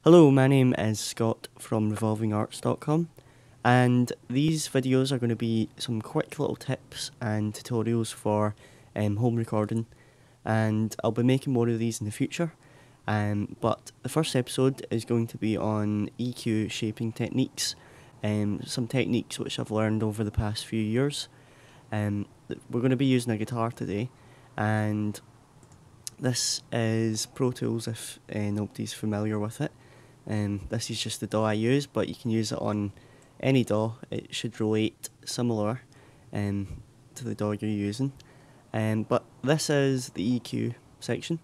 Hello, my name is Scott from RevolvingArts.com, and these videos are going to be some quick little tips and tutorials for home recording, and I'll be making more of these in the future. But the first episode is going to be on EQ shaping techniques, some techniques which I've learned over the past few years. We're going to be using a guitar today, and this is Pro Tools if nobody's familiar with it. This is just the DAW I use, but you can use it on any DAW. It should relate similar to the DAW you're using. But this is the EQ section,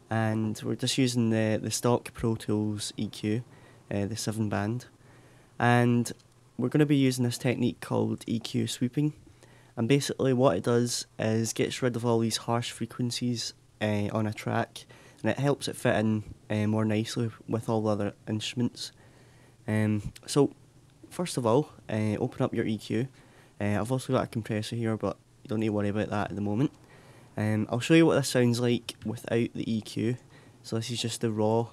and we're just using the stock Pro Tools EQ, the 7-band. And we're going to be using this technique called EQ sweeping. And basically what it does is gets rid of all these harsh frequencies on a track, and it helps it fit in more nicely with all the other instruments. So first of all, open up your EQ. I've also got a compressor here, but you don't need to worry about that at the moment. I'll show you what this sounds like without the EQ. So this is just the raw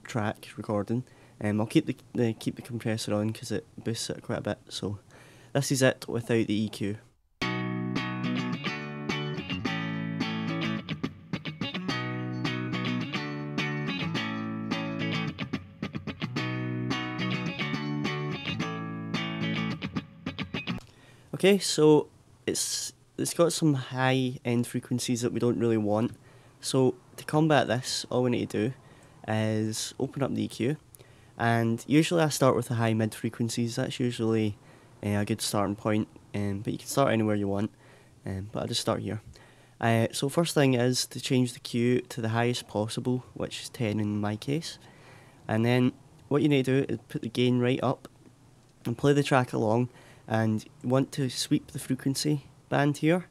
track recording. I'll keep the compressor on because it boosts it quite a bit. So this is it without the EQ. Okay, so it's got some high end frequencies that we don't really want. So to combat this, all we need to do is open up the EQ, and usually I start with the high mid frequencies. That's usually a good starting point, but you can start anywhere you want, but I'll just start here. So first thing is to change the Q to the highest possible, which is 10 in my case, and then what you need to do is put the gain right up and play the track along. And you want to sweep the frequency band here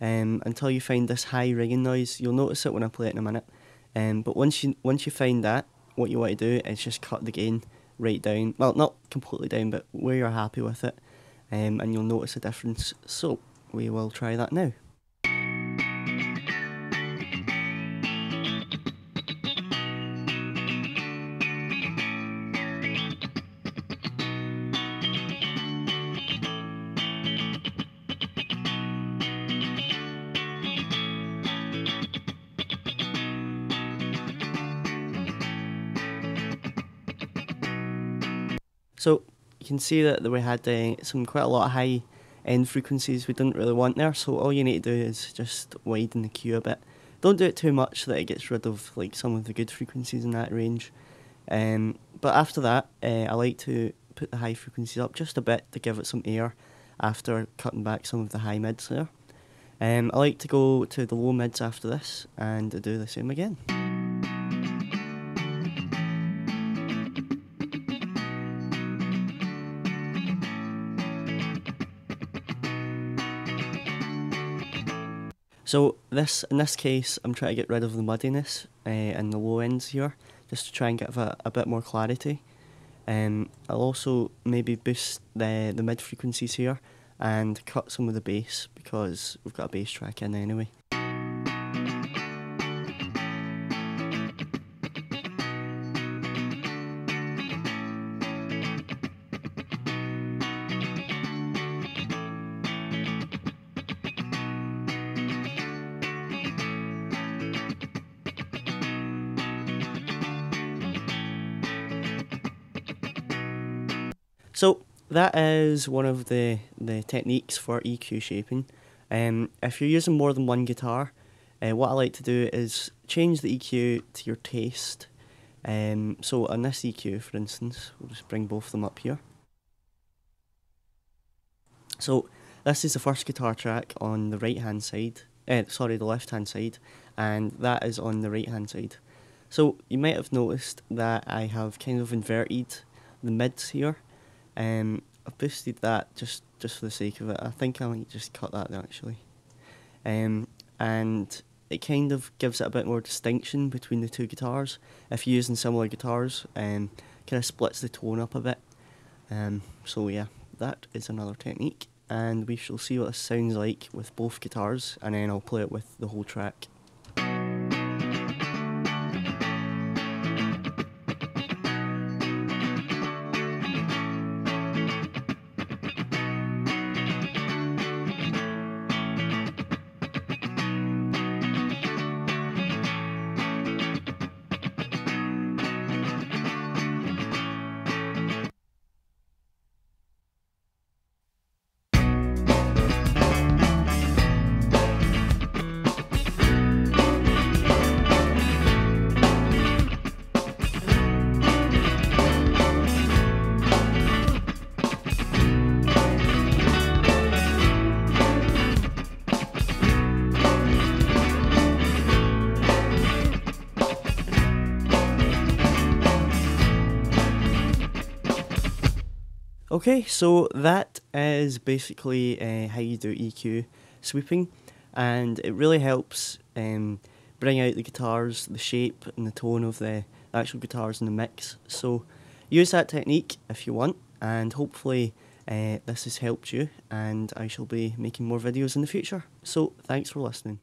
until you find this high ringing noise. You'll notice it when I play it in a minute. But once you find that, what you want to do is just cut the gain right down. Well, not completely down, but where you're happy with it. And you'll notice a difference. So we will try that now. So you can see that we had quite a lot of high end frequencies we didn't really want there, so all you need to do is just widen the Q a bit. Don't do it too much so that it gets rid of like some of the good frequencies in that range. But after that, I like to put the high frequencies up just a bit to give it some air after cutting back some of the high mids there. I like to go to the low mids after this and do the same again. So in this case, I'm trying to get rid of the muddiness in the low ends here, just to try and give a bit more clarity. I'll also maybe boost the mid frequencies here and cut some of the bass because we've got a bass track in anyway. So that is one of the techniques for EQ shaping. If you're using more than one guitar, what I like to do is change the EQ to your taste. So on this EQ, for instance, we'll just bring both of them up here. So this is the first guitar track on the right hand side, the left hand side, and that is on the right hand side. So you might have noticed that I have kind of inverted the mids here. I've boosted that just for the sake of it. I think I might just cut that there actually. And it kind of gives it a bit more distinction between the two guitars. If you're using similar guitars, kind of splits the tone up a bit. So yeah, that is another technique, and we shall see what this sounds like with both guitars, and then I'll play it with the whole track. Okay, so that is basically how you do EQ sweeping, and it really helps bring out the guitars, the shape and the tone of the actual guitars in the mix. So use that technique if you want, and hopefully this has helped you, and I shall be making more videos in the future. So thanks for listening.